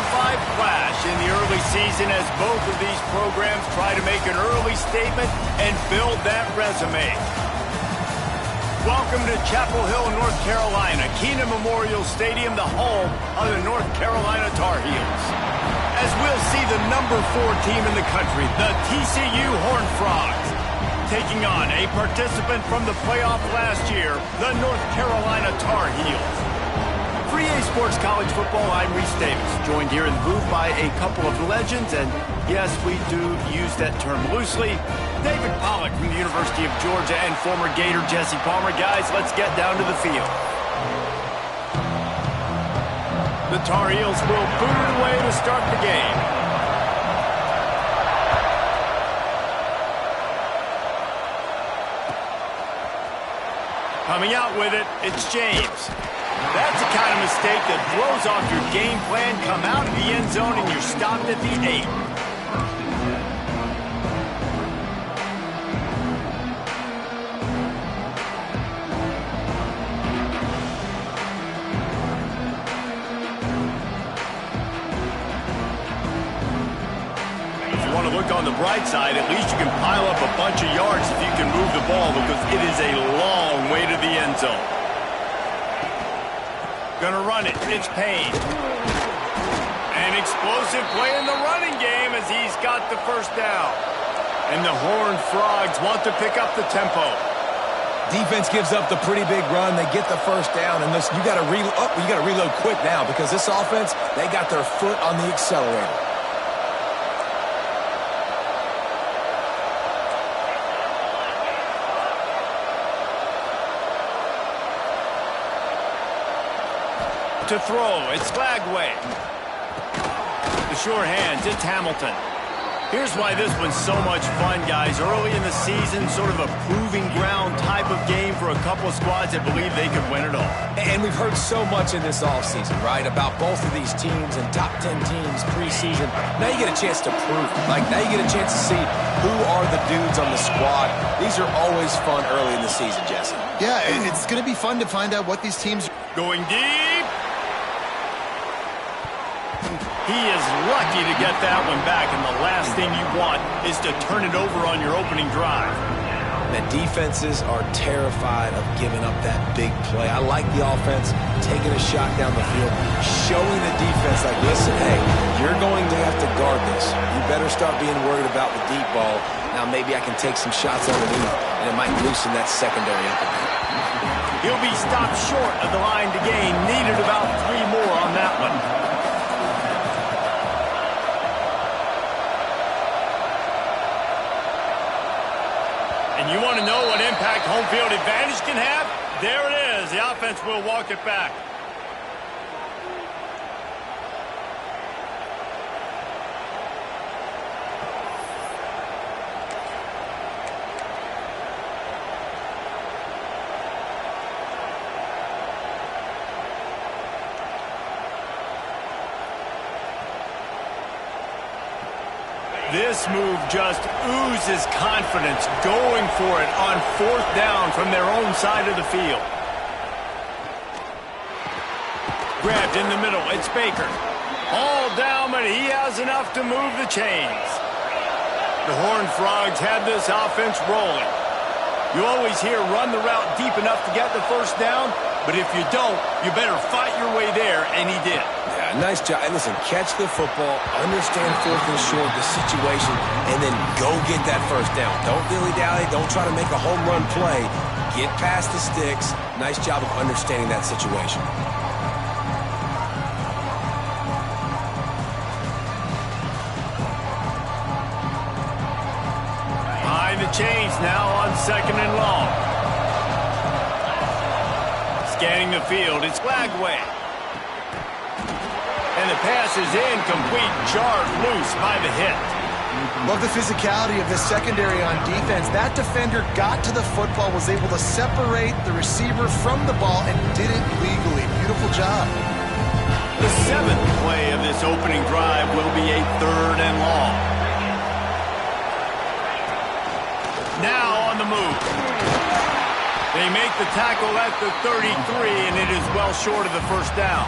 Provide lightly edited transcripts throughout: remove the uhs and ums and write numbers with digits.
clash in the early season as both of these programs try to make an early statement and build that resume. Welcome to Chapel Hill, North Carolina, Keenan Memorial Stadium, the home of the North Carolina Tar Heels. As we'll see the number 4 team in the country, the TCU Horned Frogs, taking on a participant from the playoff last year, the North Carolina Tar Heels. For EA Sports College Football, I'm Reese Davis, joined here in the booth by a couple of legends, and yes, we do use that term loosely. David Pollack from the University of Georgia and former Gator Jesse Palmer. Guys, let's get down to the field. The Tar Heels will boot it away to start the game. Coming out with it, it's James. That's the kind of mistake that throws off your game plan. Come out of the end zone and you're stopped at the 8. Look on the bright side, at least you can pile up a bunch of yards if you can move the ball, because it is a long way to the end zone. Gonna run it. It's Payne. An explosive play in the running game as he's got the first down. And the Horned Frogs want to pick up the tempo. Defense gives up the pretty big run. They get the first down, and this, you got to reload quick now, because this offense, they got their foot on the accelerator. To throw, it's Glagway. The sure hands, it's Hamilton. Here's why this one's so much fun, guys. Early in the season, sort of a proving ground type of game for a couple of squads that believe they could win it all. And we've heard so much in this offseason, right, about both of these teams and top 10 teams preseason. Now you get a chance to prove it. Like, now you get a chance to see who are the dudes on the squad. These are always fun early in the season, Jesse. Yeah, it's going to be fun to find out what these teams... Going deep. He is lucky to get that one back, and the last thing you want is to turn it over on your opening drive. The defenses are terrified of giving up that big play. I like the offense taking a shot down the field, showing the defense, like, listen, hey, you're going to have to guard this. You better start being worried about the deep ball. Now maybe I can take some shots underneath, and it might loosen that secondary up a bit. He'll be stopped short of the line to gain. Needed about 3 more on that one. And you want to know what impact home field advantage can have? There it is. The offense will walk it back. This move just oozes confidence, going for it on 4th down from their own side of the field. Grabbed in the middle, it's Baker. All down, but he has enough to move the chains. The Horned Frogs have this offense rolling. You always hear run the route deep enough to get the first down, but if you don't, you better fight your way there, and he did. Yeah, nice job. And listen, catch the football, understand 4th and short, the situation, and then go get that first down. Don't dilly-dally. Don't try to make a home run play. Get past the sticks. Nice job of understanding that situation. Behind the chains now on 2nd and long. Scanning the field, it's Glagway. And the pass is incomplete, jarred loose by the hit. Love the physicality of the secondary on defense. That defender got to the football, was able to separate the receiver from the ball, and did it legally. Beautiful job. The 7th play of this opening drive will be a 3rd and long. Now on the move. They make the tackle at the 33, and it is well short of the first down.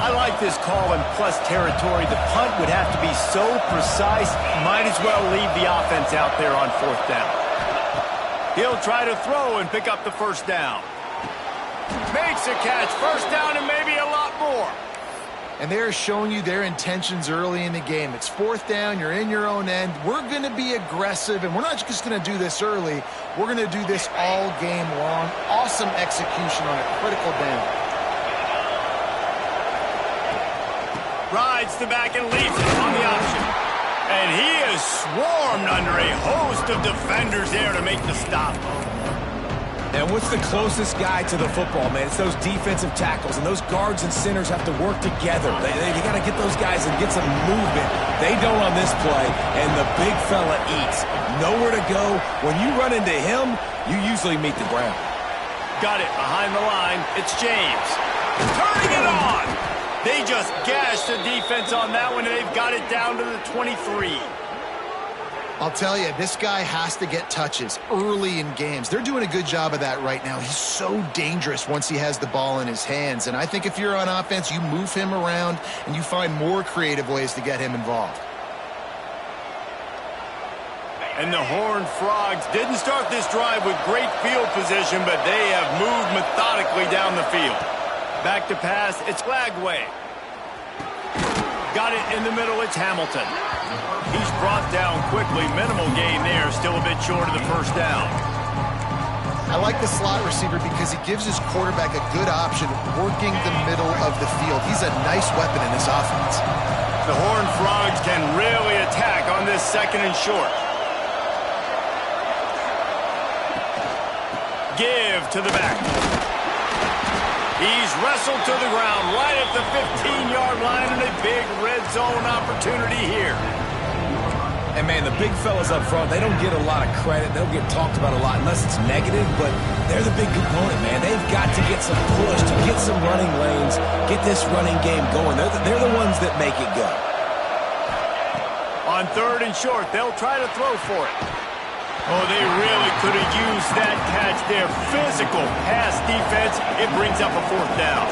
I like this call in plus territory. The punt would have to be so precise, might as well leave the offense out there on 4th down. He'll try to throw and pick up the 1st down. Makes a catch, 1st down and maybe a lot more. And they're showing you their intentions early in the game. It's 4th down, you're in your own end. We're going to be aggressive, and we're not just going to do this early. We're going to do this all game long. Awesome execution on a critical down. Rides the back and leaves it on the option. And he is swarmed under a host of defenders there to make the stop. And what's the closest guy to the football, man? It's those defensive tackles, and those guards and centers have to work together. They got to get those guys and get some movement. They don't on this play, and the big fella eats. Nowhere to go. When you run into him, you usually meet the ground. Got it behind the line. It's James. Turning it on. They just gashed the defense on that one, and they've got it down to the 23. I'll tell you, this guy has to get touches early in games. They're doing a good job of that right now. He's so dangerous once he has the ball in his hands. And I think if you're on offense, you move him around and you find more creative ways to get him involved. And the Horned Frogs didn't start this drive with great field position, but they have moved methodically down the field. Back to pass, it's Lagway. Got it in the middle, it's Hamilton. He's brought down quickly. Minimal gain there, still a bit short of the 1st down. I like the slot receiver because he gives his quarterback a good option working the middle of the field. He's a nice weapon in this offense. The Horned Frogs can really attack on this 2nd and short. Give to the back. He's wrestled to the ground right at the 15-yard line, and a big red zone opportunity here. And, man, the big fellas up front, they don't get a lot of credit. They don't get talked about a lot unless it's negative, but they're the big component, man. They've got to get some push, to get some running lanes, get this running game going. They're the ones that make it go. On 3rd and short, they'll try to throw for it. Oh, they really could have used that catch there. Physical pass defense. It brings up a 4th down.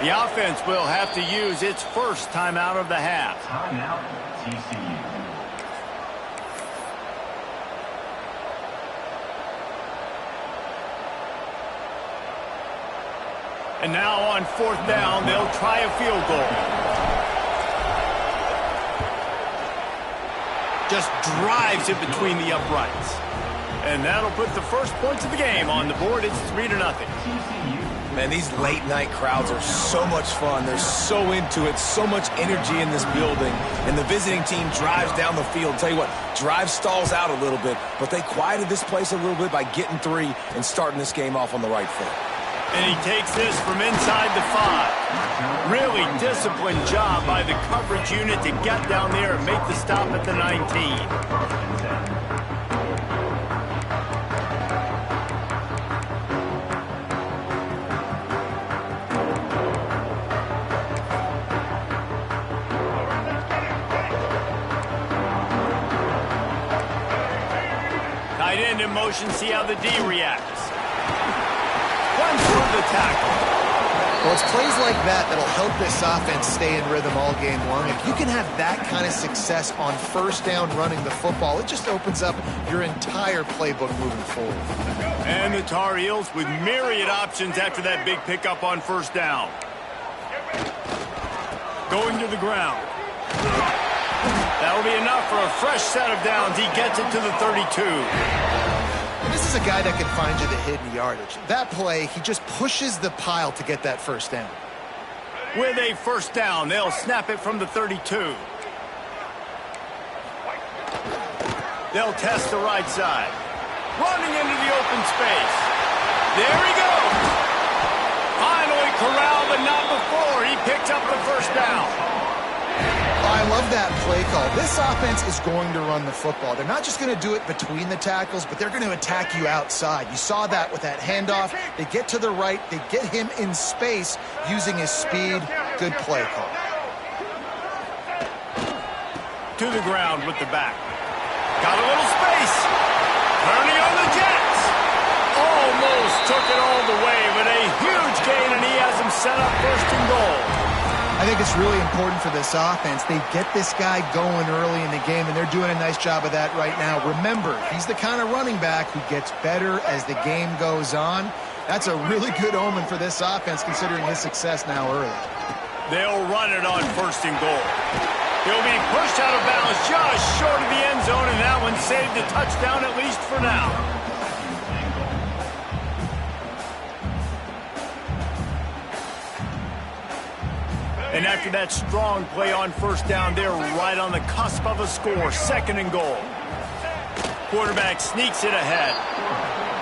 The offense will have to use its 1st timeout of the half. Timeout, TCU. And now on 4th down, they'll try a field goal. Just drives it between the uprights. And that'll put the first points of the game on the board. It's 3-0. Man, these late-night crowds are so much fun. They're so into it, so much energy in this building. And the visiting team drives down the field. Tell you what, drive stalls out a little bit, but they quieted this place a little bit by getting 3 and starting this game off on the right foot. And he takes this from inside the 5. Really disciplined job by the coverage unit to get down there and make the stop at the 19. Tight end in motion, see how the D reacts. One through the tackle. Well, it's plays like that that'll help this offense stay in rhythm all game long. If you can have that kind of success on 1st down running the football, it just opens up your entire playbook moving forward. And the Tar Heels with myriad options after that big pickup on 1st down. Going to the ground. That'll be enough for a fresh set of downs. He gets it to the 32. This is a guy that can find you the hidden yardage. That play, he just pushes the pile to get that 1st down. With a 1st down, they'll snap it from the 32. They'll test the right side. Running into the open space. There he goes. Finally corralled, but not before. He picks up the 1st down. I love that play call. This offense is going to run the football. They're not just going to do it between the tackles, but they're going to attack you outside. You saw that with that handoff. They get to the right. They get him in space using his speed. Good play call. To the ground with the back. Got a little space. Turning on the Jets. Almost took it all the way, but a huge gain, and he has him set up first and goal. I think it's really important for this offense. They get this guy going early in the game, and they're doing a nice job of that right now. Remember, he's the kind of running back who gets better as the game goes on. That's a really good omen for this offense, considering his success now early. They'll run it on first and goal. He'll be pushed out of bounds just short of the end zone, and that one saved a touchdown, at least for now. And after that strong play on first down, they're right on the cusp of a score. Second and goal. Quarterback sneaks it ahead.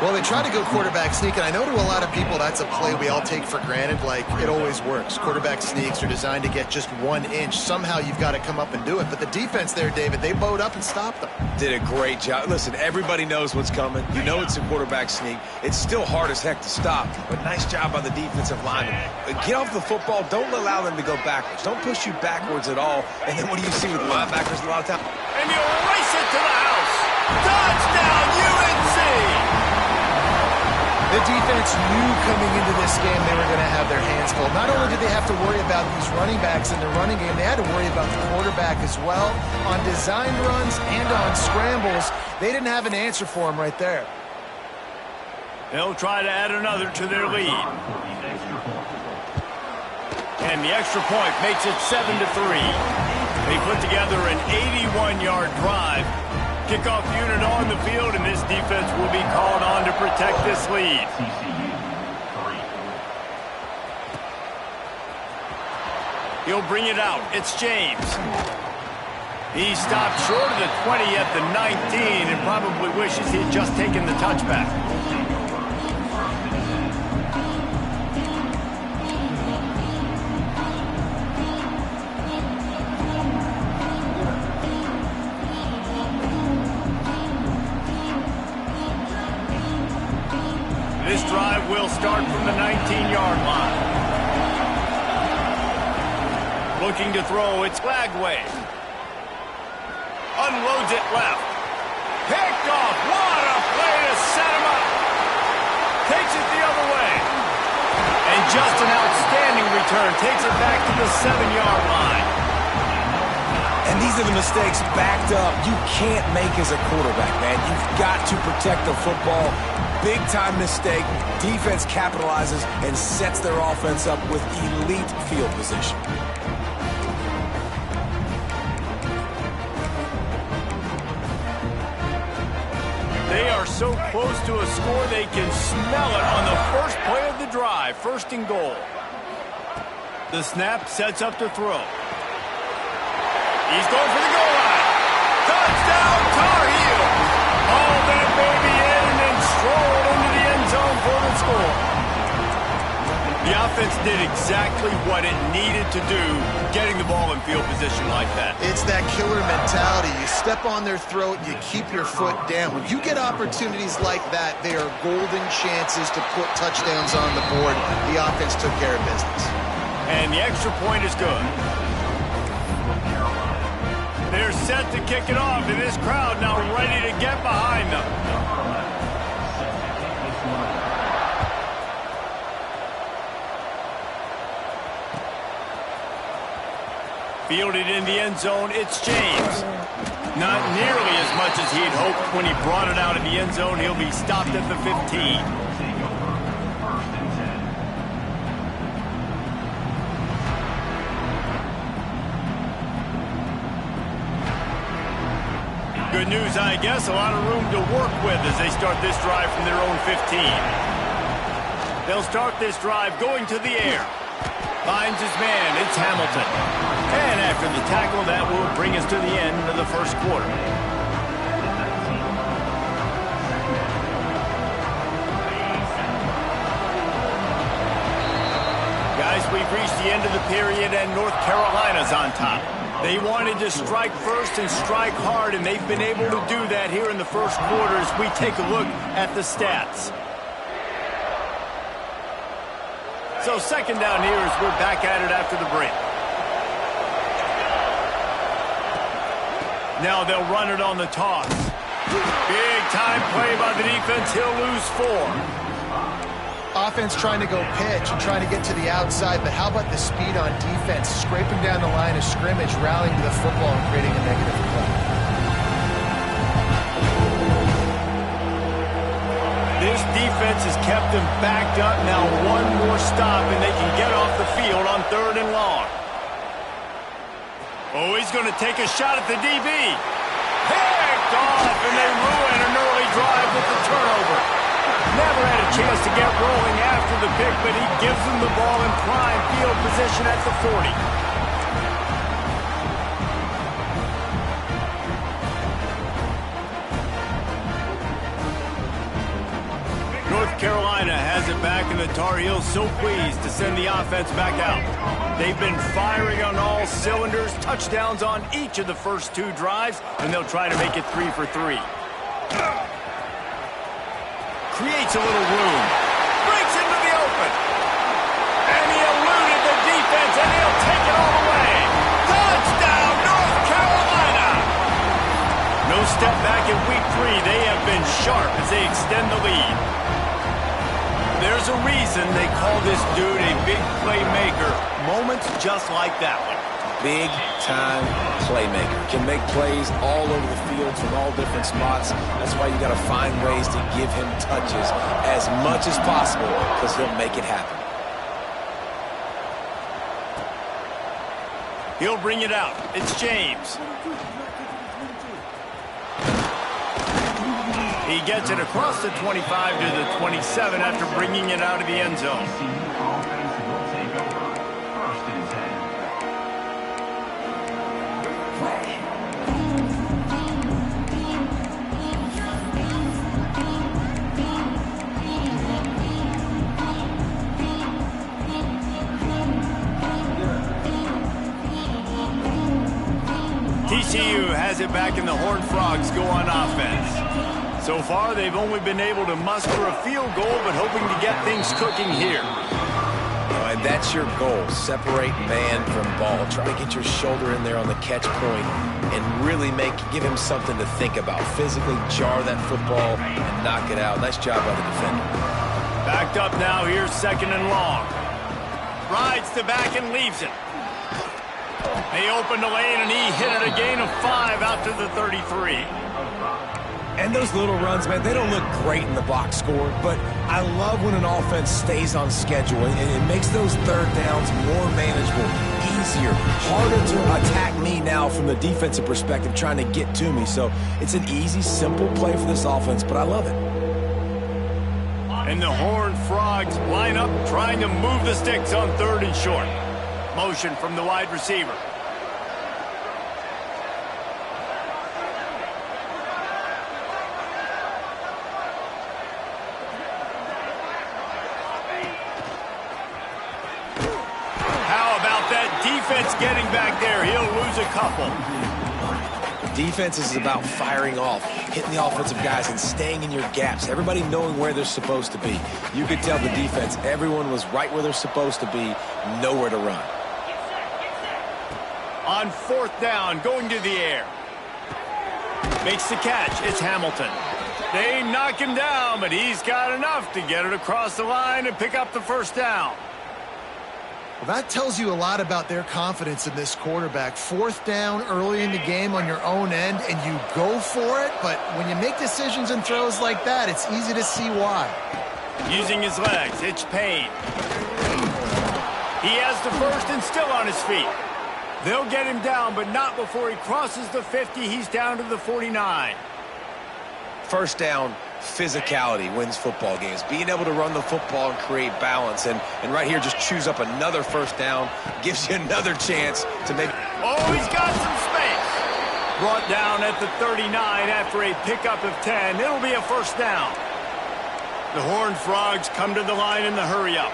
Well, they try to go quarterback sneak, and I know to a lot of people that's a play we all take for granted, like it always works. Quarterback sneaks are designed to get just 1 inch. Somehow you've got to come up and do it. But the defense there, David, they bowed up and stopped them. Did a great job. Listen, everybody knows what's coming. You know it's a quarterback sneak. It's still hard as heck to stop, but nice job by the defensive lineman. Get off the football. Don't allow them to go backwards. Don't push you backwards at all. And then what do you see with linebackers a lot of times? And you race it to the house. Touchdown, UNC! The defense knew coming into this game they were going to have their hands full. Not only did they have to worry about these running backs in the running game, they had to worry about the quarterback as well. On designed runs and on scrambles, they didn't have an answer for him right there. They'll try to add another to their lead. And the extra point makes it 7-3. They put together an 81-yard drive. Kickoff unit on the field, and this defense will be called on to protect this lead. He'll bring it out. It's James. He stopped short of the 20 at the 19 and probably wishes he had just taken the touchback. This drive will start from the 19-yard line. Looking to throw, it's Lagway. Unloads it left. Picked off. What a play to set him up. Takes it the other way. And just an outstanding return. Takes it back to the 7-yard line. And these are the mistakes backed up you can't make as a quarterback, man. You've got to protect the football. Big-time mistake. Defense capitalizes and sets their offense up with elite field position. They are so close to a score they can smell it on the first play of the drive. First and goal. The snap sets up to throw. He's going for the goal line. Touchdown, Tar Heels. All that baby in and then strolled into the end zone for the score. The offense did exactly what it needed to do, getting the ball in field position like that. It's that killer mentality. You step on their throat, you keep your foot down. When you get opportunities like that, they are golden chances to put touchdowns on the board. The offense took care of business. And the extra point is good. They're set to kick it off, and this crowd now ready to get behind them. Fielded in the end zone, it's James. Not nearly as much as he'd hoped when he brought it out of the end zone. He'll be stopped at the 15. Good news, I guess. A lot of room to work with as they start this drive from their own 15. They'll start this drive going to the air. Finds his man. It's Hamilton. And after the tackle, that will bring us to the end of the first quarter. Guys, we've reached the end of the period, and North Carolina's on top. They wanted to strike first and strike hard, and they've been able to do that here in the first quarter as we take a look at the stats. So second down here as we're back at it after the break. Now they'll run it on the toss. Big time play by the defense. He'll lose 4. Offense trying to go pitch and trying to get to the outside, but how about the speed on defense? Scraping down the line of scrimmage, rallying to the football and creating a negative play. This defense has kept them backed up. Now one more stop and they can get off the field on 3rd and long. Oh, he's going to take a shot at the DB. Picked off, and they ruin an early drive with the turnover. Never had a chance to get rolling after the pick, but he gives them the ball in prime field position at the 40. North Carolina has it back, and the Tar Heels so pleased to send the offense back out. They've been firing on all cylinders, touchdowns on each of the first 2 drives, and they'll try to make it 3 for 3. Creates a little room. Breaks into the open. And he eluded the defense, and he'll take it all the way. Touchdown, North Carolina! No step back in week 3. They have been sharp as they extend the lead. There's a reason they call this dude a big playmaker. Moments just like that one. Big-time playmaker. Can make plays all over the field from all different spots. That's why you got to find ways to give him touches as much as possible because he'll make it happen. He'll bring it out. It's James. He gets it across the 25 to the 27 after bringing it out of the end zone. TCU has it back, and the Horned Frogs go on offense. So far, they've only been able to muster a field goal, but hoping to get things cooking here. And that's your goal. Separate man from ball. Try to get your shoulder in there on the catch point and really give him something to think about. Physically jar that football and knock it out. Nice job by the defender. Backed up now. Here's 2nd and long. Rides to back and leaves it. They opened the lane, and he hit it a gain of 5 out to the 33. And those little runs, man, they don't look great in the box score, but I love when an offense stays on schedule, and it makes those 3rd downs more manageable, easier, harder to attack me now from the defensive perspective trying to get to me. So it's an easy, simple play for this offense, but I love it. And the Horned Frogs line up trying to move the sticks on 3rd and short. Motion from the wide receiver. Defense getting back there. He'll lose a couple. Defense is about firing off, hitting the offensive guys and staying in your gaps. Everybody knowing where they're supposed to be. You could tell the defense, everyone was right where they're supposed to be, nowhere to run. On 4th down, going to the air. Makes the catch. It's Hamilton. They knock him down, but he's got enough to get it across the line and pick up the 1st down. Well, that tells you a lot about their confidence in this quarterback. 4th down early in the game on your own end, and you go for it, but when you make decisions and throws like that, it's easy to see why. Using his legs, it's Payne. He has the 1st and still on his feet. They'll get him down, but not before he crosses the 50. He's down to the 49. 1st down, physicality wins football games. Being able to run the football and create balance. And right here, just choose up another 1st down. Gives you another chance to maybe... Oh, he's got some space. Brought down at the 39 after a pickup of 10. It'll be a 1st down. The Horned Frogs come to the line in the hurry-up.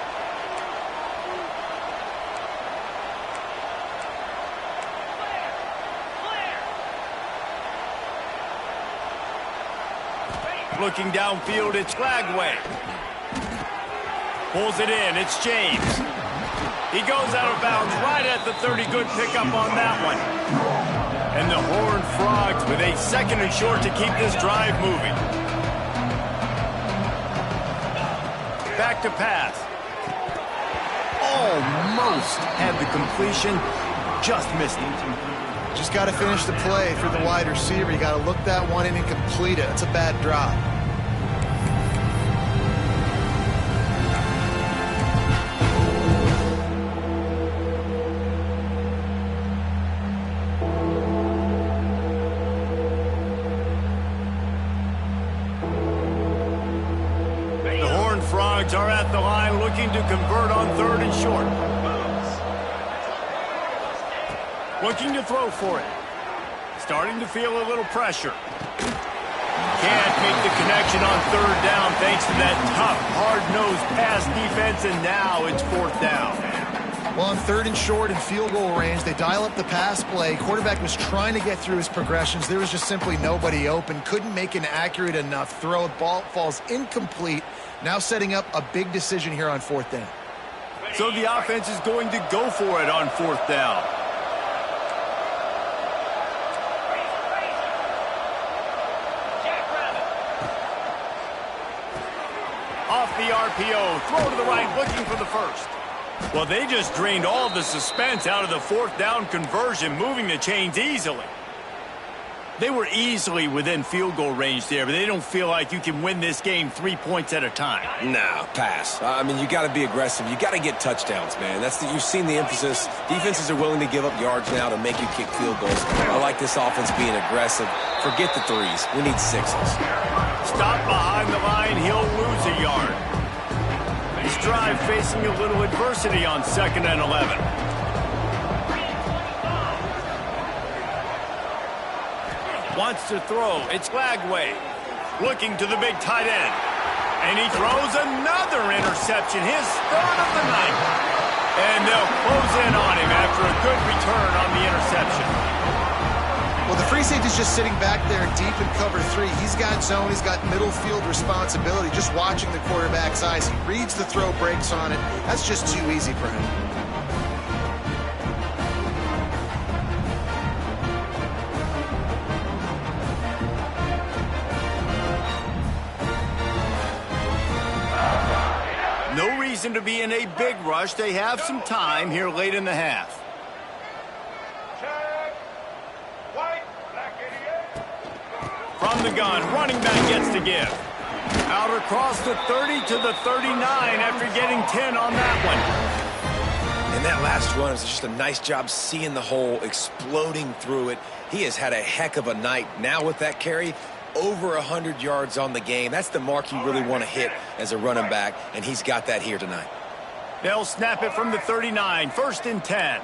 Looking downfield, it's Flagway. Pulls it in. It's James. He goes out of bounds right at the 30. Good pickup on that one. And the Horned Frogs with a 2nd and short to keep this drive moving. Back to pass. Almost had the completion. Just missed it. Just got to finish the play for the wide receiver. You got to look that one in and complete it. It's a bad drop. Frogs are at the line looking to convert on 3rd and short. Looking to throw for it. Starting to feel a little pressure. Can't make the connection on 3rd down thanks to that tough, hard-nosed pass defense, and now it's 4th down. Well, on 3rd and short and field goal range, they dial up the pass play. Quarterback was trying to get through his progressions. There was just simply nobody open. Couldn't make an accurate enough throw. Ball falls incomplete. Now setting up a big decision here on 4th down. So the offense is going to go for it on 4th down. Off the RPO, throw to the right, looking for the first. Well, they just drained all the suspense out of the 4th down conversion, moving the chains easily. They were easily within field goal range there, but they don't feel like you can win this game 3 points at a time. No, pass. I mean, you got to be aggressive. You got to get touchdowns, man. You've seen the emphasis. Defenses are willing to give up yards now to make you kick field goals. I like this offense being aggressive. Forget the 3s. We need 6s. Stop behind the line. He'll lose a yard. This drive facing a little adversity on 2nd and 11. Wants to throw. It's Lagway. Looking to the big tight end. And he throws another interception. His 3rd of the night. And they'll close in on him after a good return on the interception. Well, the free safety's just sitting back there deep in cover 3. He's got zone. He's got middle field responsibility. Just watching the quarterback's eyes. He reads the throw, breaks on it. That's just too easy for him. No reason to be in a big rush. They have some time here late in the half. From the gun, running back gets to give. Out across the 30 to the 39 after getting 10 on that one. And that last run is just a nice job seeing the hole, exploding through it. He has had a heck of a night. Now with that carry, over 100 yards on the game. That's the mark you really want to hit as a running back, and he's got that here tonight. They'll snap it from the 39, 1st and 10.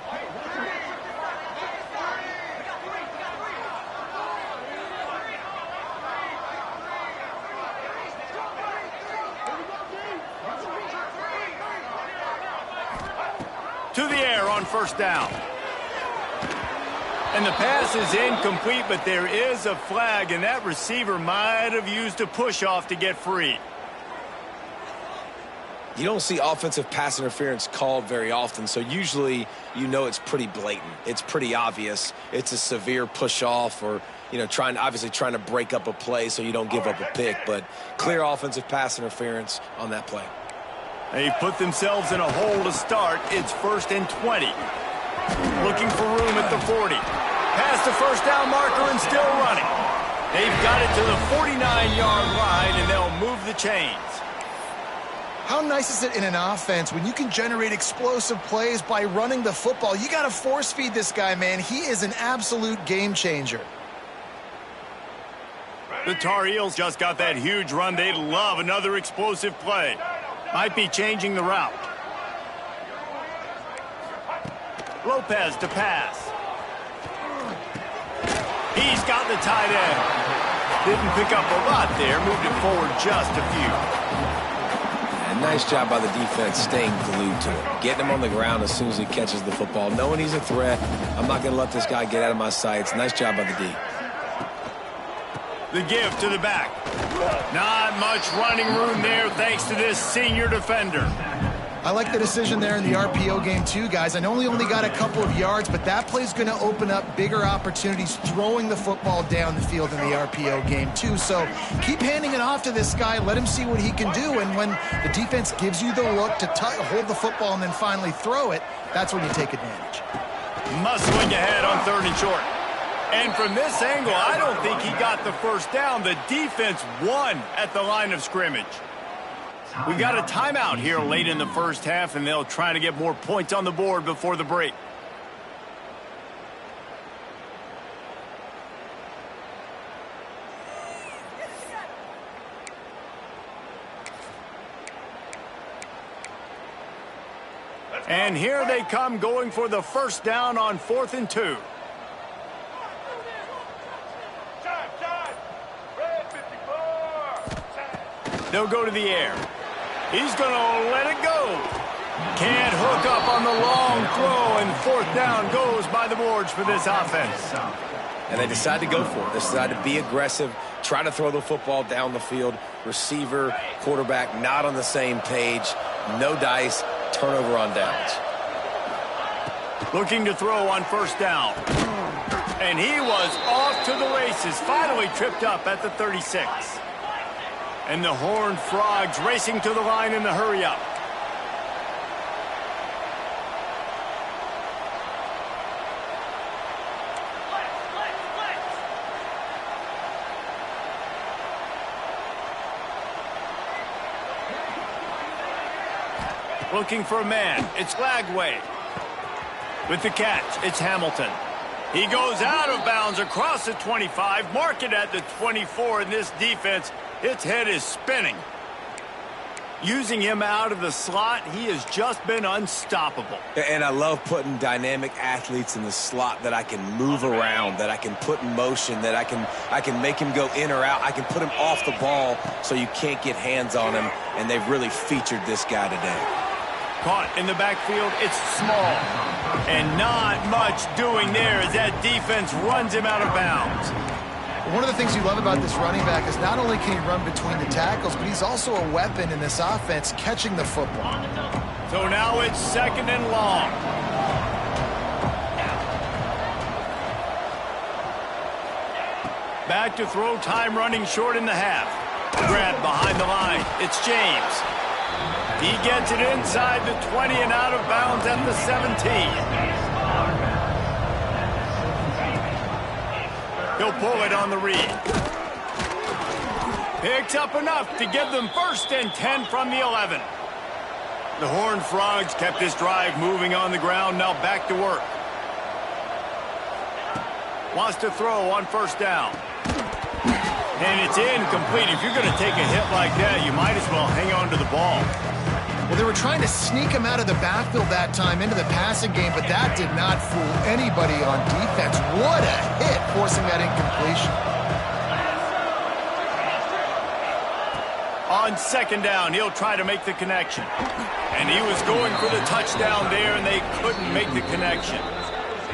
To the air on 1st down. And the pass is incomplete, but there is a flag, and that receiver might have used a push-off to get free. You don't see offensive pass interference called very often, so usually you know it's pretty blatant. It's pretty obvious. It's a severe push-off or, obviously trying to break up a play so you don't give up a pick, but clear offensive pass interference on that play. They put themselves in a hole to start. It's 1st and 20. Looking for room at the 40. Past the 1st down marker and still running. They've got it to the 49-yard line, and they'll move the chains. How nice is it in an offense when you can generate explosive plays by running the football? You got to force feed this guy, man. He is an absolute game changer. The Tar Heels just got that huge run. They'd love another explosive play. Might be changing the route. Lopez to pass. He's got the tight end. Didn't pick up a lot there. Moved it forward just a few. And nice job by the defense staying glued to it. Getting him on the ground as soon as he catches the football. Knowing he's a threat. I'm not going to let this guy get out of my sights. Nice job by the D. The give to the back. Not much running room there thanks to this senior defender. I like the decision there in the RPO game too, guys. I know he only got a couple of yards, but that play's going to open up bigger opportunities throwing the football down the field in the RPO game too. So keep handing it off to this guy. Let him see what he can do. And when the defense gives you the look to hold the football and then finally throw it, that's when you take advantage. Muscling ahead on 3rd and short. And from this angle, I don't think he got the first down. The defense won at the line of scrimmage. We got a timeout here late in the first half, and they'll try to get more points on the board before the break. And here they come going for the first down on 4th and 2. They'll go to the air. He's going to let it go. Can't hook up on the long throw, and 4th down goes by the boards for this offense. And they decide to go for it. They decide to be aggressive, try to throw the football down the field. Receiver, quarterback, not on the same page. No dice, turnover on downs. Looking to throw on 1st down. And he was off to the races, finally tripped up at the 36. And the Horned Frogs racing to the line in the hurry-up. Looking for a man. It's Lagway. With the catch, it's Hamilton. He goes out of bounds across the 25, mark it at the 24, and this defense, its head is spinning. Using him out of the slot, he has just been unstoppable. And I love putting dynamic athletes in the slot that I can move around, that I can put in motion, that I can make him go in or out. I can put him off the ball so you can't get hands on him, and they've really featured this guy today. Caught in the backfield, it's Small. And not much doing there as that defense runs him out of bounds. One of the things you love about this running back is not only can he run between the tackles, but he's also a weapon in this offense catching the football. So now it's 2nd and long. Back to throw, time running short in the half. Grab behind the line. It's James. He gets it inside the 20 and out of bounds at the 17. He'll pull it on the read. Picks up enough to give them 1st and 10 from the 11. The Horned Frogs kept this drive moving on the ground, now back to work. Wants to throw on 1st down. And it's incomplete. If you're going to take a hit like that, you might as well hang on to the ball. Well, they were trying to sneak him out of the backfield that time into the passing game, but that did not fool anybody on defense. What a hit, forcing that incompletion. On 2nd down, he'll try to make the connection. And he was going for the touchdown there, and they couldn't make the connection.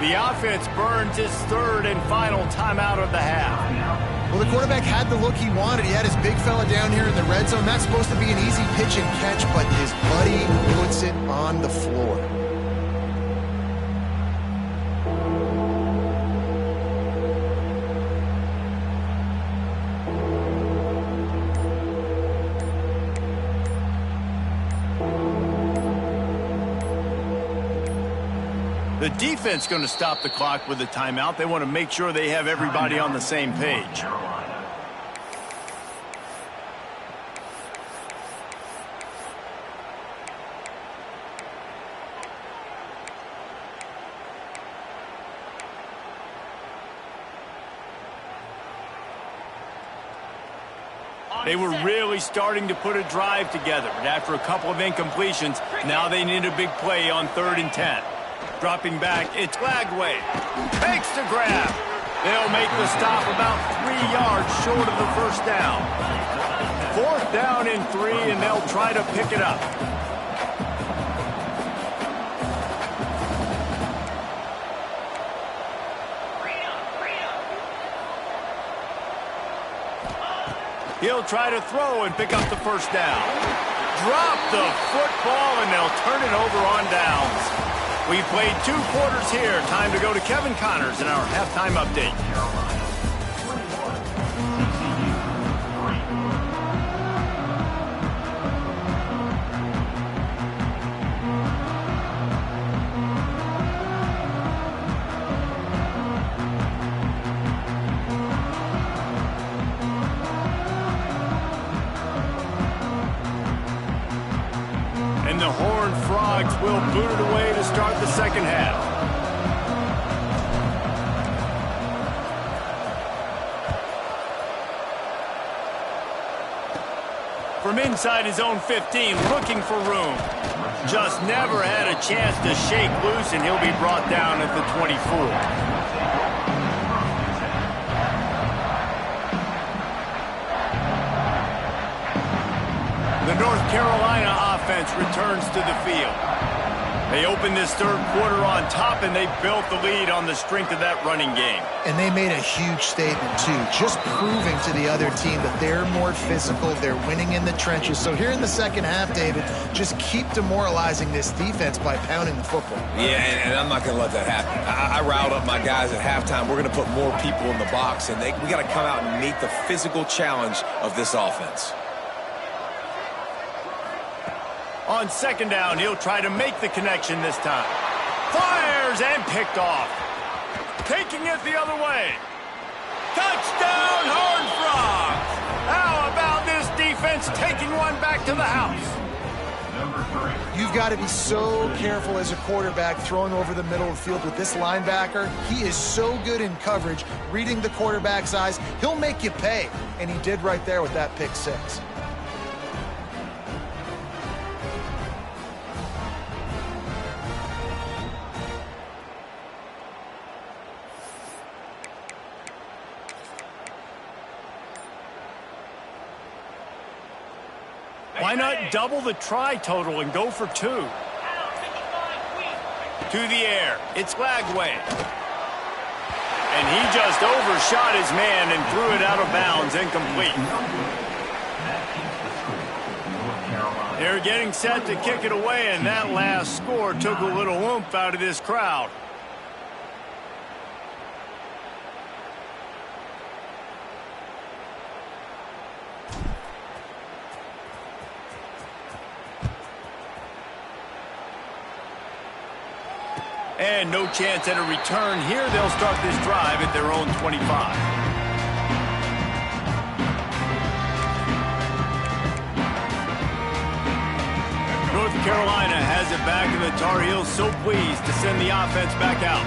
The offense burns his 3rd and final timeout of the half. Well, the quarterback had the look he wanted. He had his big fella down here in the red zone. That's supposed to be an easy pitch and catch, but his buddy puts it on the floor. The defense going to stop the clock with a timeout. They want to make sure they have everybody on the same page. They were really starting to put a drive together, but after a couple of incompletions, now they need a big play on 3rd and 10. Dropping back, it's Lagway. Makes the grab. They'll make the stop about 3 yards short of the 1st down. 4th down and 3, and they'll try to pick it up. He'll try to throw and pick up the first down. Drop the football, and they'll turn it over on downs. We've played 2 quarters here. Time to go to Kevin Connors in our halftime update. And the Horned Frogs will boot it away to start the second half. From inside his own 15, looking for room. Just never had a chance to shake loose, and he'll be brought down at the 24. The North Carolina offense returns to the field. They opened this third quarter on top, and they built the lead on the strength of that running game. And they made a huge statement, too, just proving to the other team that they're more physical, they're winning in the trenches. So here in the second half, David, just keep demoralizing this defense by pounding the football. Yeah, and I'm not going to let that happen. I riled up my guys at halftime. We're going to put more people in the box, and we got to come out and meet the physical challenge of this offense. On second down, he'll try to make the connection this time. Fires and picked off. Taking it the other way. Touchdown, Horned Frogs! How about this defense taking one back to the house? You've got to be so careful as a quarterback throwing over the middle of the field with this linebacker. He is so good in coverage, reading the quarterback's eyes. He'll make you pay, and he did right there with that pick 6. Why not double the try total and go for 2? To the air. It's Lagway. And he just overshot his man and threw it out of bounds, incomplete. They're getting set to kick it away, and that last score took a little oomph out of this crowd. And no chance at a return here. They'll start this drive at their own 25. North Carolina has it back, and the Tar Heels so pleased to send the offense back out.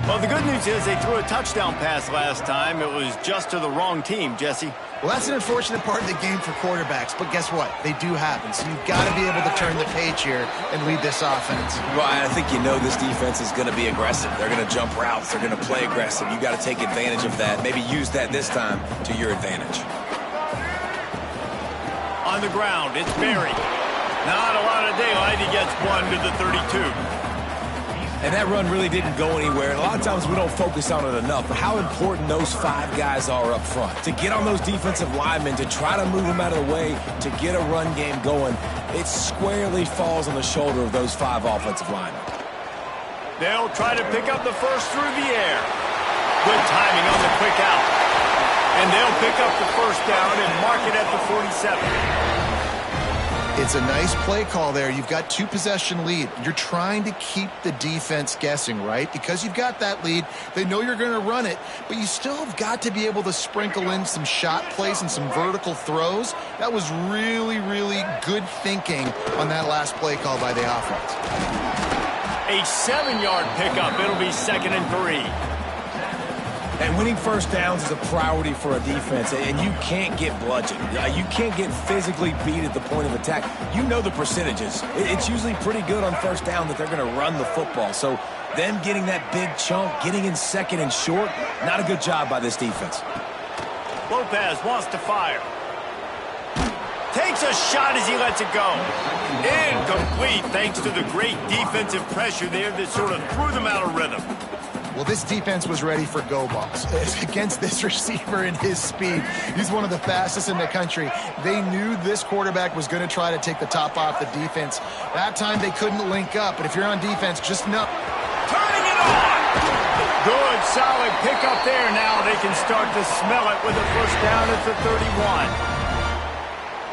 Well, the good news is they threw a touchdown pass last time. It was just to the wrong team, Jesse. Well, that's an unfortunate part of the game for quarterbacks, but guess what? They do happen, so you've got to be able to turn the page here and lead this offense. Well, I think you know this defense is going to be aggressive. They're going to jump routes. They're going to play aggressive. You've got to take advantage of that. Maybe use that this time to your advantage. On the ground, it's Berry. Not a lot of daylight. He gets one to the 32. And that run really didn't go anywhere. And a lot of times we don't focus on it enough, but how important those 5 guys are up front. To get on those defensive linemen, to try to move them out of the way, to get a run game going, it squarely falls on the shoulder of those 5 offensive linemen. They'll try to pick up the first through the air. Good timing on the quick out. And they'll pick up the first down and mark it at the 47. It's a nice play call there. You've got 2-possession lead. You're trying to keep the defense guessing, right? Because you've got that lead. They know you're going to run it, but you still have got to be able to sprinkle in some shot plays and some vertical throws. That was really, really good thinking on that last play call by the offense. A 7-yard pickup. It'll be 2nd and 3. And winning first downs is a priority for a defense, and you can't get bludgeoned. You can't get physically beat at the point of attack. You know the percentages. It's usually pretty good on first down that they're going to run the football. So them getting that big chunk, getting in 2nd and short, not a good job by this defense. Lopez wants to fire. Takes a shot as he lets it go. Incomplete thanks to the great defensive pressure there that sort of threw them out of rhythm. Well, this defense was ready for go balls. Against this receiver and his speed, he's one of the fastest in the country. They knew this quarterback was going to try to take the top off the defense. That time they couldn't link up, but if you're on defense, just know. Turning it on! Good, solid pickup there. Now they can start to smell it with a first down at the 31.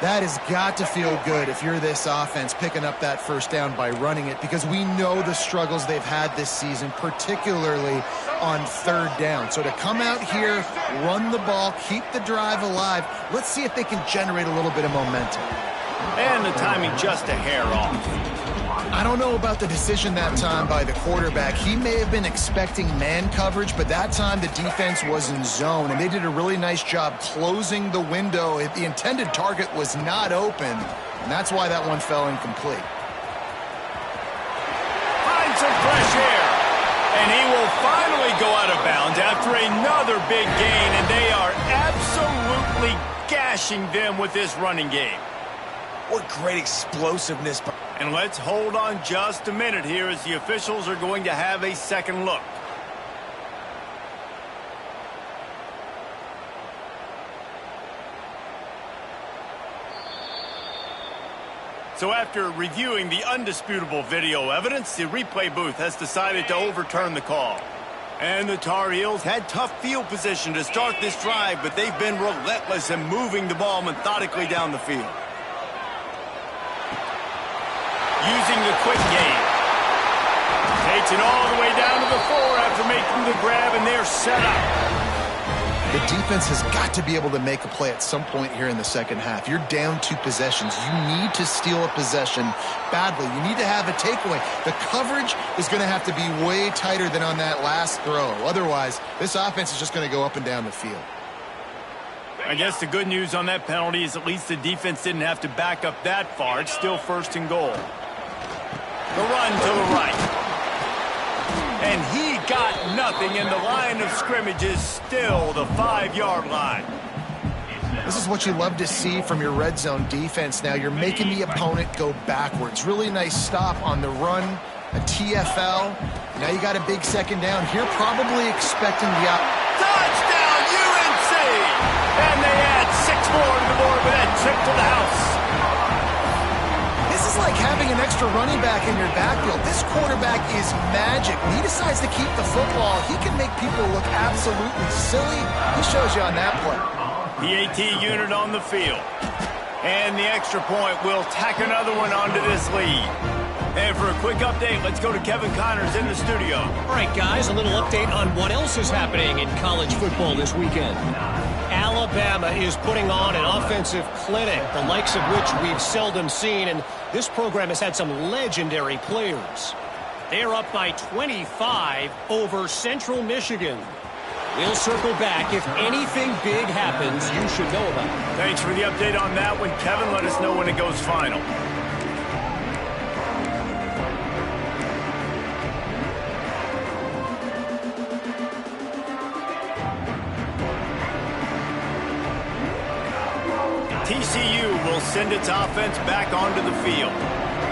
That has got to feel good if you're this offense picking up that first down by running it, because we know the struggles they've had this season, particularly on third down. So to come out here, run the ball, keep the drive alive, let's see if they can generate a little bit of momentum. And the timing just a hair off. I don't know about the decision that time by the quarterback. He may have been expecting man coverage, but that time the defense was in zone, and they did a really nice job closing the window. The intended target was not open, and that's why that one fell incomplete. Find some fresh air, and he will finally go out of bounds after another big gain, and they are absolutely gashing them with this running game. What great explosiveness. And let's hold on just a minute here as the officials are going to have a second look. So after reviewing the undisputable video evidence, the replay booth has decided to overturn the call. And the Tar Heels had tough field position to start this drive, but they've been relentless in moving the ball methodically down the field. Using the quick game. Takes it all the way down to the 4 after making the grab, and they're set up. The defense has got to be able to make a play at some point here in the second half. You're down 2 possessions. You need to steal a possession badly. You need to have a takeaway. The coverage is going to have to be way tighter than on that last throw. Otherwise, this offense is just going to go up and down the field. I guess the good news on that penalty is at least the defense didn't have to back up that far. It's still first and goal. The run to the right. And he got nothing, and the line of scrimmage is still the 5-yard line. This is what you love to see from your red zone defense now. You're making the opponent go backwards. Really nice stop on the run, a TFL. Now you got a big second down here, probably expecting the touchdown, UNC! And they add 6 more to the board with that trip to the house. This is like having an extra running back in your backfield. This quarterback is magic. When he decides to keep the football, he can make people look absolutely silly. He shows you on that play. The AT unit on the field. And the extra point will tack another one onto this lead. And for a quick update, let's go to Kevin Connors in the studio. All right, guys, a little update on what else is happening in college football this weekend. Alabama is putting on an offensive clinic, the likes of which we've seldom seen, and this program has had some legendary players. They're up by 25 over Central Michigan. We'll circle back. If anything big happens, you should know about it. Thanks for the update on that one, Kevin. Let us know when it goes final. TCU will send its offense back onto the field.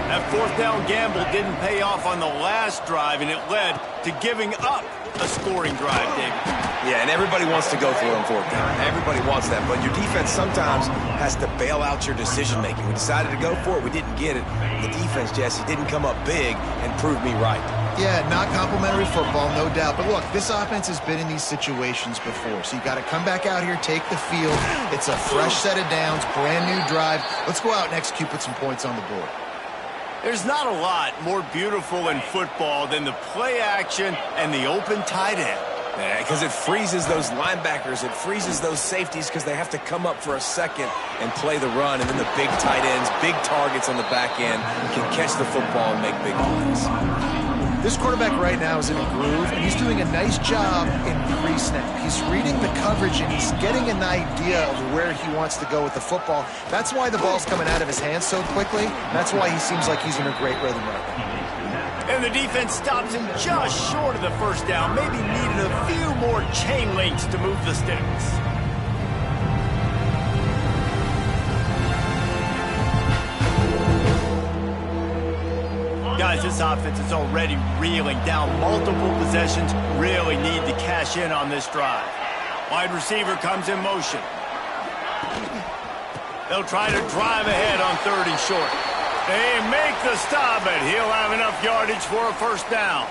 That 4th down gamble didn't pay off on the last drive, and it led to giving up a scoring drive, David. Yeah, and everybody wants to go for it on 4th down. Everybody wants that, but your defense sometimes has to bail out your decision-making. We decided to go for it. We didn't get it. The defense, Jesse, didn't come up big and prove me right. Yeah, not complimentary football, no doubt. But look, this offense has been in these situations before. So you got to come back out here, take the field. It's a fresh set of downs, brand new drive. Let's go out and execute, put some points on the board. There's not a lot more beautiful in football than the play action and the open tight end. Yeah, because it freezes those linebackers. It freezes those safeties because they have to come up for a second and play the run. And then the big tight ends, big targets on the back end can catch the football and make big plays. This quarterback right now is in a groove, and he's doing a nice job in pre-snap. He's reading the coverage, and he's getting an idea of where he wants to go with the football. That's why the ball's coming out of his hands so quickly. That's why he seems like he's in a great rhythm right now. And the defense stops him just short of the first down. Maybe needed a few more chain links to move the sticks. Got Guys, this offense is already reeling down multiple possessions. Really need to cash in on this drive. Wide receiver comes in motion. They'll try to drive ahead on 3rd and short. They make the stop, but he'll have enough yardage for a first down.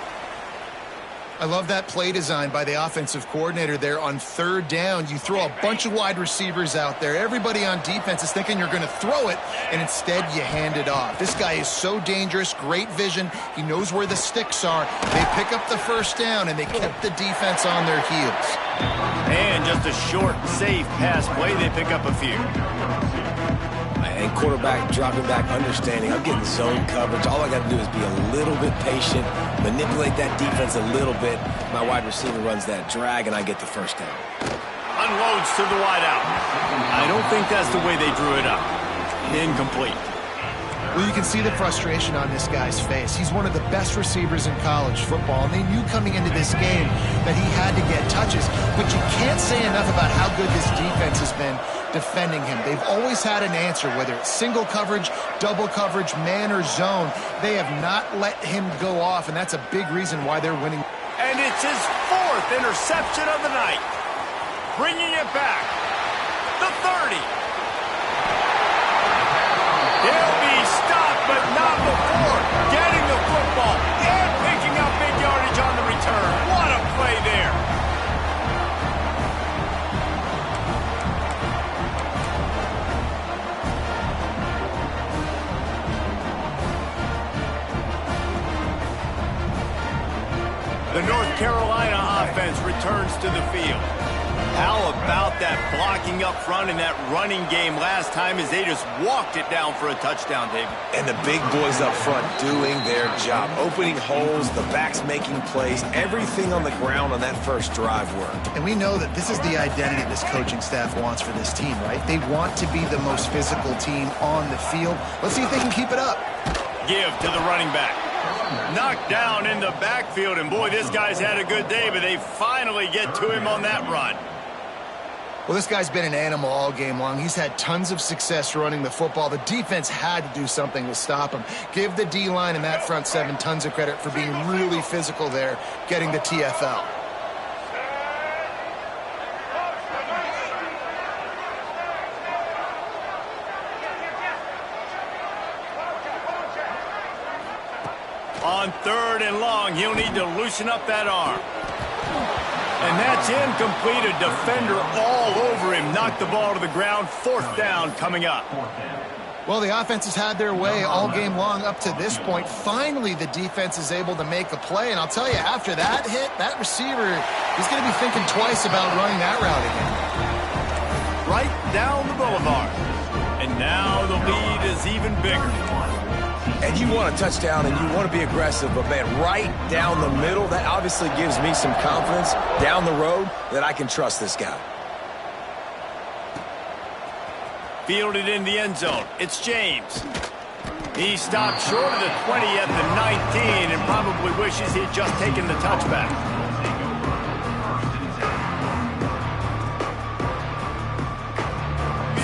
I love that play design by the offensive coordinator there on 3rd down. You throw a bunch of wide receivers out there. Everybody on defense is thinking you're going to throw it, and instead you hand it off. This guy is so dangerous, great vision. He knows where the sticks are. They pick up the first down, and they kept the defense on their heels. And just a short, safe pass play. They pick up a few. And quarterback dropping back, understanding I'm getting zone coverage. All I got to do is be a little bit patient, manipulate that defense a little bit. My wide receiver runs that drag, and I get the first down. Unloads to the wideout. I don't think that's the way they drew it up. Incomplete. Well, you can see the frustration on this guy's face. He's one of the best receivers in college football, and they knew coming into this game that he had to get touches. But you can't say enough about how good this defense has been defending him. They've always had an answer, whether it's single coverage, double coverage, man or zone. They have not let him go off, and that's a big reason why they're winning. And it's his 4th interception of the night. Bringing it back. The 30. He'll be stopped, but not before getting the football and picking up big yardage on the return. What a play there. The North Carolina offense returns to the field. How about that blocking up front and that running game last time as they just walked it down for a touchdown, David? And the big boys up front doing their job, opening holes, the backs making plays, everything on the ground on that first drive worked. And we know that this is the identity this coaching staff wants for this team, right? They want to be the most physical team on the field. Let's see if they can keep it up. Give to the running back. Knocked down in the backfield, and boy, this guy's had a good day, but they finally get to him on that run. Well, this guy's been an animal all game long. He's had tons of success running the football. The defense had to do something to stop him. Give the D-line and that front 7 tons of credit for being really physical there, getting the TFL. On 3rd and long, he'll need to loosen up that arm. And that's incomplete. A defender all over him. Knocked the ball to the ground. 4th down coming up. Well, the offense has had their way all game long up to this point. Finally, the defense is able to make a play. And I'll tell you, after that hit, that receiver, he's going to be thinking twice about running that route again. Right down the boulevard. And now the lead is even bigger. And you want a touchdown and you want to be aggressive, but man, right down the middle, that obviously gives me some confidence down the road that I can trust this guy. Fielded in the end zone. It's James. He stopped short of the 20 at the 19 and probably wishes he'd just taken the touchback.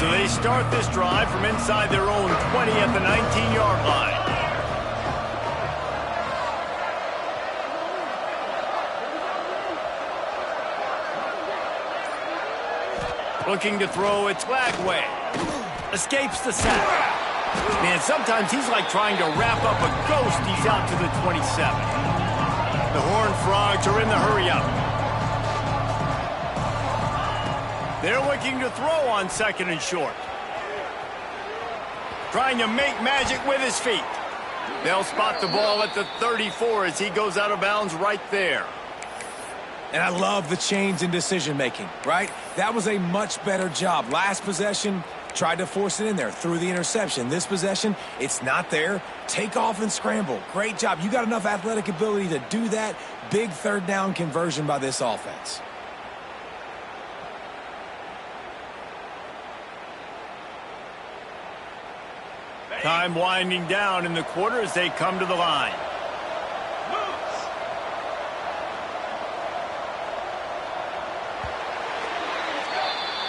So they start this drive from inside their own 20 at the 19-yard line. Looking to throw, it's Lagway. Escapes the sack. Man, sometimes he's like trying to wrap up a ghost. He's out to the 27. The Horned Frogs are in the hurry-up. They're looking to throw on 2nd and short. Trying to make magic with his feet. They'll spot the ball at the 34 as he goes out of bounds right there. And I love the change in decision-making, right? That was a much better job. Last possession, tried to force it in there, threw the interception. This possession, it's not there. Take off and scramble. Great job. You got enough athletic ability to do that. Big 3rd down conversion by this offense. Time winding down in the quarter as they come to the line.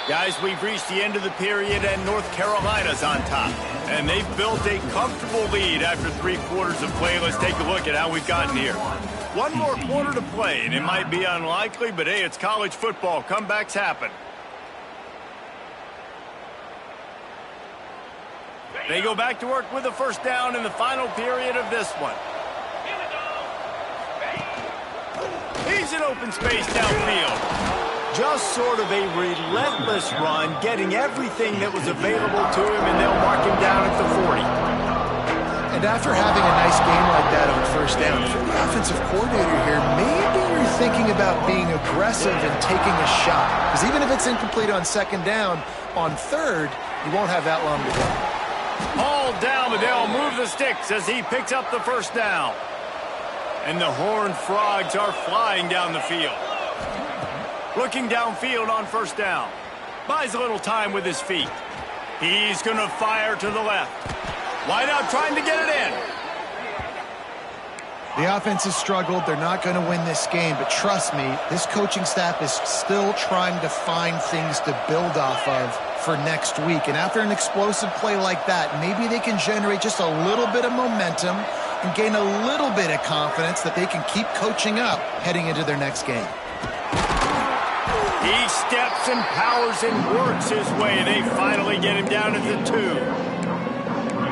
Guys, we've reached the end of the period and North Carolina's on top. And they've built a comfortable lead after 3 quarters of play. Let's take a look at how we've gotten here. One more quarter to play, and it might be unlikely, but hey, it's college football. Comebacks happen. They go back to work with a first down in the final period of this one. He's in open space downfield. Just sort of a relentless run, getting everything that was available to him, and they'll mark him down at the 40. And after having a nice game like that on first down, if you're the offensive coordinator here, maybe you're thinking about being aggressive and taking a shot. Because even if it's incomplete on second down, on third, you won't have that long to go. All down, but they'll move the sticks as he picks up the first down. And the Horned Frogs are flying down the field. Looking downfield on first down. Buys a little time with his feet. He's going to fire to the left. Wide out trying to get it in. The offense has struggled. They're not going to win this game, but trust me, this coaching staff is still trying to find things to build off of for next week. And after an explosive play like that, maybe they can generate just a little bit of momentum and gain a little bit of confidence that they can keep coaching up heading into their next game. He steps and powers and works his way. They finally get him down at the 2.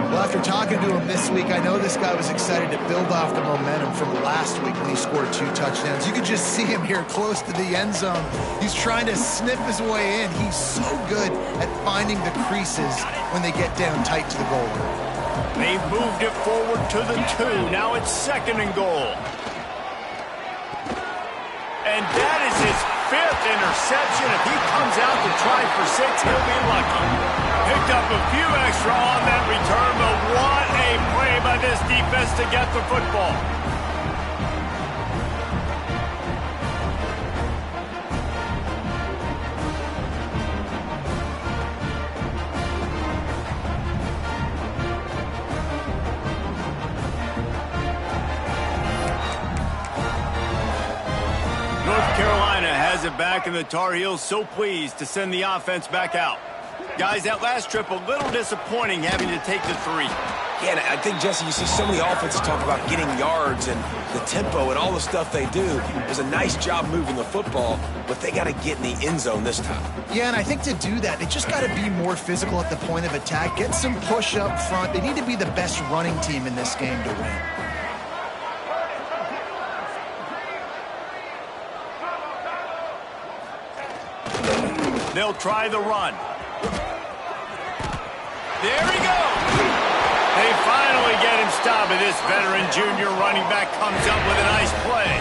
Well, after talking to him this week, I know this guy was excited to build off the momentum from last week when he scored 2 touchdowns. You could just see him here close to the end zone. He's trying to snip his way in. He's so good at finding the creases when they get down tight to the goal line. They've moved it forward to the 2. Now it's 2nd and goal. And that is his 5th interception. If he comes out to try for 6, he'll be lucky. Picked up a few extra on that return, but what a play by this defense to get the football. North Carolina has it back, and the Tar Heels so pleased to send the offense back out. Guys, that last trip a little disappointing having to take the 3. Yeah, and I think, Jesse, you see so many offenses talk about getting yards and the tempo and all the stuff they do. It was a nice job moving the football, but they got to get in the end zone this time. Yeah, and I think to do that, they just got to be more physical at the point of attack, get some push up front. They need to be the best running team in this game to win. They'll try the run. There he goes. They finally get him stopped, and this veteran junior running back comes up with a nice play.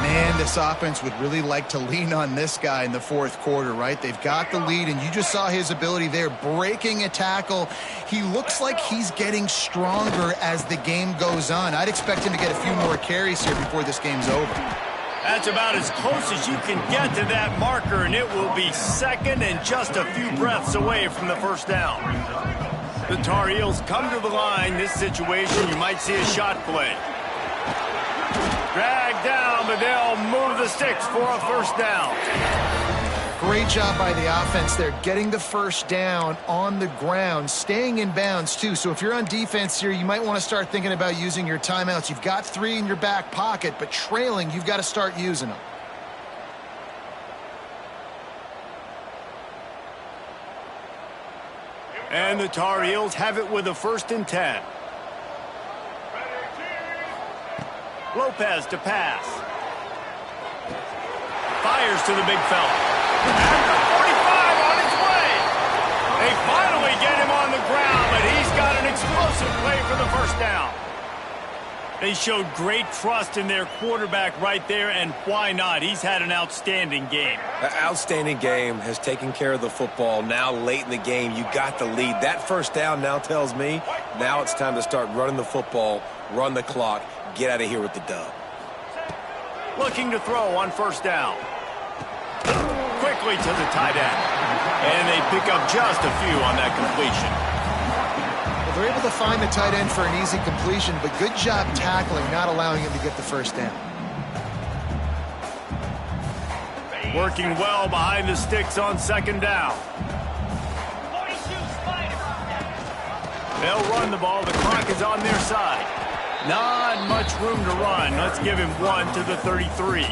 Man, this offense would really like to lean on this guy in the 4th quarter, right? They've got the lead, and you just saw his ability there, breaking a tackle. He looks like he's getting stronger as the game goes on. I'd expect him to get a few more carries here before this game's over. That's about as close as you can get to that marker, and it will be 2nd and just a few breaths away from the first down. The Tar Heels come to the line. This situation, you might see a shot play. Dragged down, but they'll move the sticks for a first down. Great job by the offense there, getting the first down on the ground, staying in bounds too. So if you're on defense here, you might want to start thinking about using your timeouts. You've got 3 in your back pocket, but trailing, you've got to start using them. And the Tar Heels have it with a 1st and 10. Lopez to pass. Fires to the big fella. And the 45 on its way. They finally get him on the ground, but he's got an explosive play for the first down. They showed great trust in their quarterback right there, and why not? He's had an outstanding game. An outstanding game, has taken care of the football. Now late in the game, you got the lead. That first down now tells me now it's time to start running the football, run the clock, get out of here with the dub. Looking to throw on first down. Quickly to the tight end. And they pick up just a few on that completion. They're able to find the tight end for an easy completion, but good job tackling, not allowing him to get the first down. Working well behind the sticks on second down. They'll run the ball. The clock is on their side. Not much room to run. Let's give him 1 to the 33.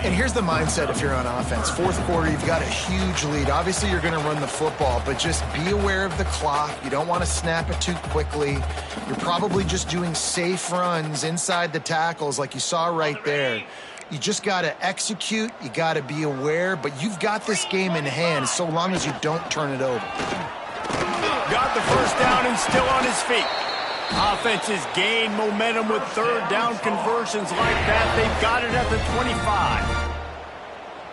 And here's the mindset if you're on offense. Fourth quarter, you've got a huge lead. Obviously, you're going to run the football, but just be aware of the clock. You don't want to snap it too quickly. You're probably just doing safe runs inside the tackles like you saw right there. You just got to execute. You got to be aware, but you've got this game in hand so long as you don't turn it over. Got the first down and still on his feet. Offenses gain momentum with third down conversions like that. They've got it at the 25.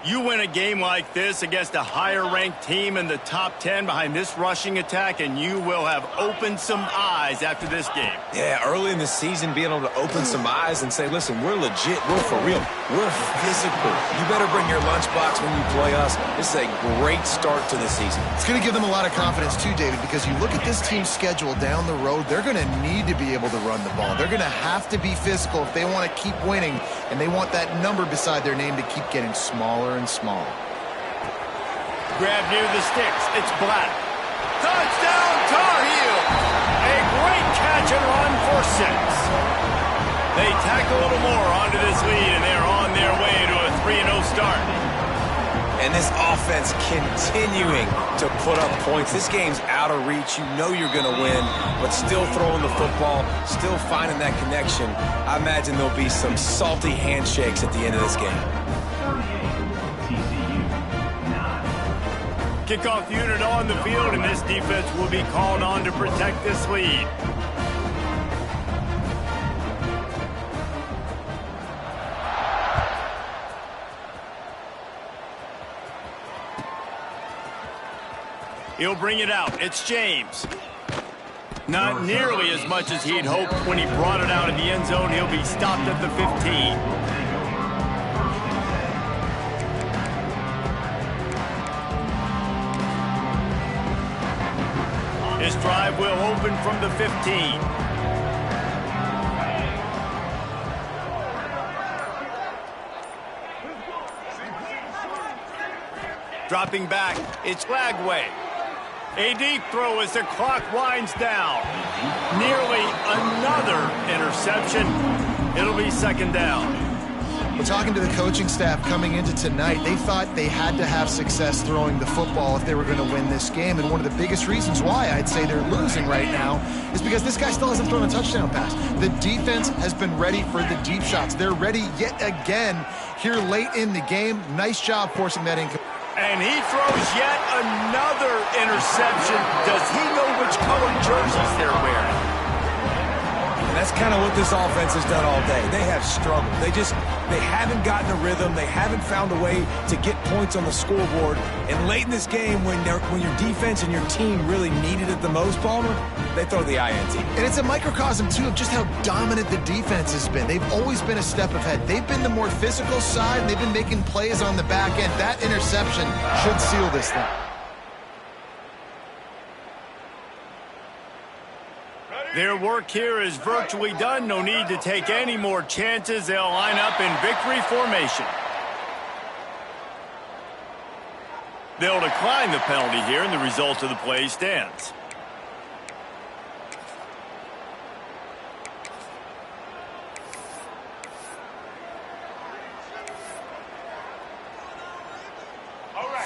You win a game like this against a higher-ranked team in the top 10 behind this rushing attack, and you will have opened some eyes after this game. Yeah, early in the season, being able to open some eyes and say, listen, we're legit, we're for real, we're physical. You better bring your lunchbox when you play us. This is a great start to the season. It's going to give them a lot of confidence too, David, because you look at this team's schedule down the road, they're going to need to be able to run the ball. They're going to have to be physical if they want to keep winning, and they want that number beside their name to keep getting smaller and smaller. Grab near the sticks. It's Black. Touchdown, Tar Heel! A great catch and run for 6. They tack a little more onto this lead, and they're on their way to a 3-0 start. And this offense continuing to put up points. This game's out of reach. You know you're going to win, but still throwing the football, still finding that connection. I imagine there'll be some salty handshakes at the end of this game. Kickoff unit on the field, and this defense will be called on to protect this lead. He'll bring it out. It's James. Not nearly as much as he'd hoped when he brought it out of the end zone. He'll be stopped at the 15. This drive will open from the 15. Dropping back, it's Lagway. A deep throw as the clock winds down. Nearly another interception. It'll be second down. Well, talking to the coaching staff coming into tonight, they thought they had to have success throwing the football if they were going to win this game. And one of the biggest reasons why I'd say they're losing right now is because this guy still hasn't thrown a touchdown pass. The defense has been ready for the deep shots. They're ready yet again here late in the game. Nice job forcing that in. And he throws yet another interception. Does he know which color jerseys they're wearing? And that's kind of what this offense has done all day. They have struggled. They haven't gotten a rhythm. They haven't found a way to get points on the scoreboard. And late in this game, when your defense and your team really needed it the most, Palmer, they throw the INT. And it's a microcosm, too, of just how dominant the defense has been. They've always been a step ahead. They've been the more physical side, and they've been making plays on the back end. That interception should seal this thing. Their work here is virtually done. No need to take any more chances. They'll line up in victory formation. They'll decline the penalty here, and the result of the play stands.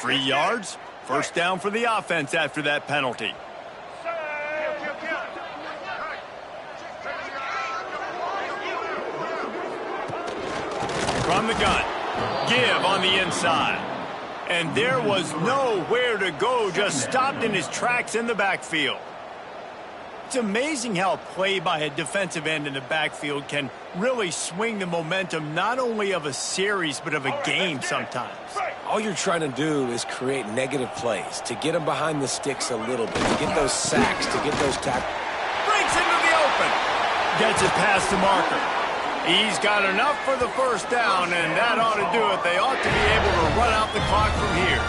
Free yards. First down for the offense after that penalty. From the gun, give on the inside. And there was nowhere to go, just stopped in his tracks in the backfield. It's amazing how play by a defensive end in the backfield can really swing the momentum not only of a series but of a game sometimes. All you're trying to do is create negative plays, to get them behind the sticks a little bit, to get those sacks, to get those tackles. Breaks into the open. Gets it past the marker. He's got enough for the first down, and that ought to do it. They ought to be able to run out the clock from here.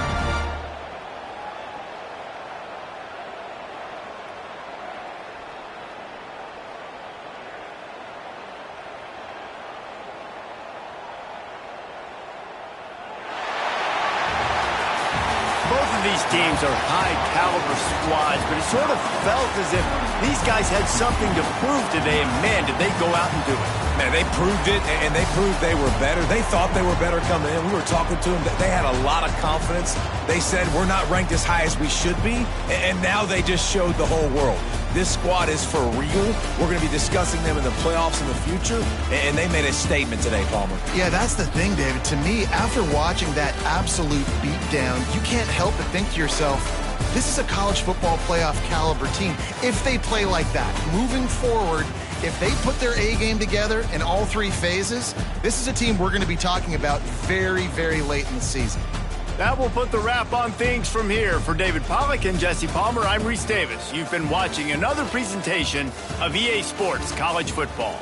Both of these teams are high-caliber squads, but it sort of felt as if these guys had something to prove today, and man, did they go out and do it. Man, they proved it, and they proved they were better. They thought they were better coming in. We were talking to them. They had a lot of confidence. They said, we're not ranked as high as we should be, and now they just showed the whole world. This squad is for real. We're going to be discussing them in the playoffs in the future, and they made a statement today, Palmer. Yeah, that's the thing, David. To me, after watching that absolute beatdown, you can't help but think to yourself, this is a college football playoff caliber team. If they play like that, moving forward, if they put their A game together in all three phases, this is a team we're going to be talking about very, very late in the season. That will put the wrap on things from here. For David Pollack and Jesse Palmer, I'm Reese Davis. You've been watching another presentation of EA Sports College Football.